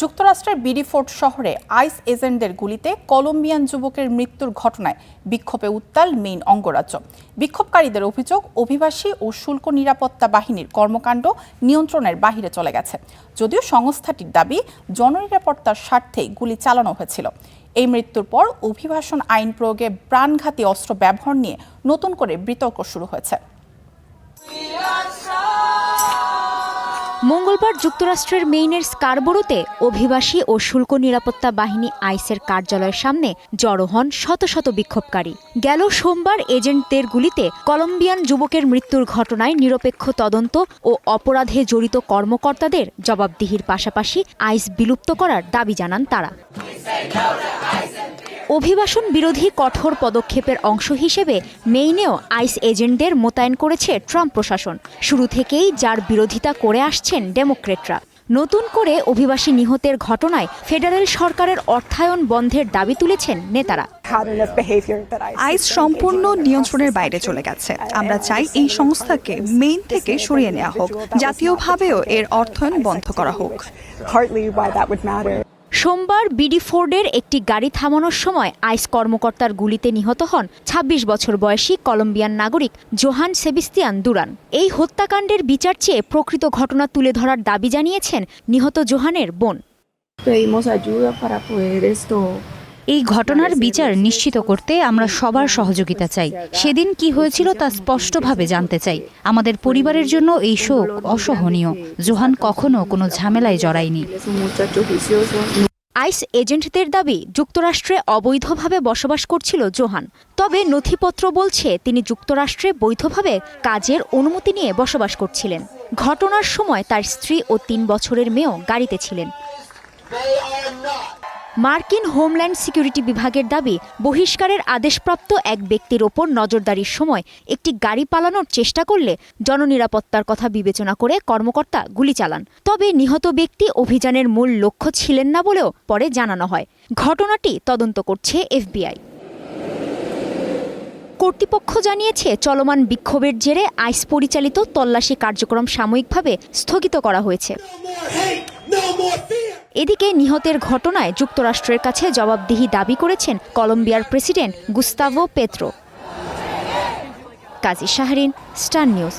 যুক্তরাষ্ট্রের বিডিফোর্ড শহরে আইস এজেন্টদের গুলিতে কলম্বিয়ান যুবকের মৃত্যুর ঘটনায় বিক্ষোভে উত্তাল মেইন অঙ্গরাজ্য। বিক্ষোভকারীদের অভিযোগ, অভিবাসী ও শুল্ক নিরাপত্তা বাহিনীর কর্মকাণ্ড নিয়ন্ত্রণের বাহিরে চলে গেছে। যদিও সংস্থাটির দাবি, জননিরাপত্তার স্বার্থে গুলি চালানো হয়েছিল। এই মৃত্যুর পর অভিবাসন আইন প্রয়োগে প্রাণঘাতী অস্ত্র ব্যবহার নিয়ে নতুন করে বিতর্ক শুরু হয়েছে। মঙ্গলবার যুক্তরাষ্ট্রের মেইনের স্কারবোরোতে অভিবাসী ও শুল্ক নিরাপত্তা বাহিনী আইসের কার্যালয়ের সামনে জড়ো হন শত শত বিক্ষোভকারী। গেল সোমবার এজেন্টদের গুলিতে কলম্বিয়ান যুবকের মৃত্যুর ঘটনায় নিরপেক্ষ তদন্ত ও অপরাধে জড়িত কর্মকর্তাদের জবাবদিহির পাশাপাশি আইস বিলুপ্ত করার দাবি জানান তারা। অভিবাসন বিরোধী কঠোর পদক্ষেপের অংশ হিসেবে মেইনেও আইস এজেন্টদের মোতায়েন করেছে ট্রাম্প প্রশাসন। শুরু থেকেই যার বিরোধিতা করে আসছেন ডেমোক্রেটরা। নতুন করে অভিবাসী নিহতের ঘটনায় ফেডারেল সরকারের অর্থায়ন বন্ধের দাবি তুলেছেন নেতারা। আইস সম্পূর্ণ নিয়ন্ত্রণের বাইরে চলে গেছে। আমরা চাই এই সংস্থাকে মেইন থেকে সরিয়ে নেওয়া হোক, জাতীয়ভাবেও এর অর্থায়ন বন্ধ করা হোক। সোমবার বিডিফোর্ডের একটি গাড়ি থামানোর সময় আইস কর্মকর্তার গুলিতে নিহত হন ২৬ বছর বয়সী কলম্বিয়ান নাগরিক জোহান সেবাস্তিয়ান দুরান। এই হত্যাকাণ্ডের বিচার চেয়ে প্রকৃত ঘটনা তুলে ধরার দাবি জানিয়েছেন নিহত জোহানের বোন। এই ঘটনার বিচার নিশ্চিত করতে আমরা সবার সহযোগিতা চাই। সেদিন কি হয়েছিল তা স্পষ্টভাবে জানতে চাই। আমাদের পরিবারের জন্য এই শোক অসহনীয়। জোহান কখনো কোনো ঝামেলায় জড়ায়নি। আইস এজেন্টদের দাবি, যুক্তরাষ্ট্রে অবৈধভাবে বসবাস করছিল জোহান। তবে নথিপত্র বলছে তিনি যুক্তরাষ্ট্রে বৈধভাবে কাজের অনুমতি নিয়ে বসবাস করছিলেন। ঘটনার সময় তার স্ত্রী ও ৩ বছরের মেয়েও গাড়িতে ছিলেন। মার্কিন হোমল্যান্ড সিকিউরিটি বিভাগের দাবি, বহিষ্কারের আদেশপ্রাপ্ত এক ব্যক্তির ওপর নজরদারির সময় একটি গাড়ি পালানোর চেষ্টা করলে জননিরাপত্তার কথা বিবেচনা করে কর্মকর্তা গুলি চালান। তবে নিহত ব্যক্তি অভিযানের মূল লক্ষ্য ছিলেন না বলেও পরে জানানো হয়। ঘটনাটি তদন্ত করছে FBI। কর্তৃপক্ষ জানিয়েছে, চলমান বিক্ষোভের জেরে আইস পরিচালিত তল্লাশি কার্যক্রম সাময়িকভাবে স্থগিত করা হয়েছে। এদিকে নিহতের ঘটনায় যুক্তরাষ্ট্রের কাছে জবাবদিহি দাবি করেছেন কলম্বিয়ার প্রেসিডেন্ট গুস্তাভো পেত্রো। কাজী শাহরিন, স্টার নিউজ।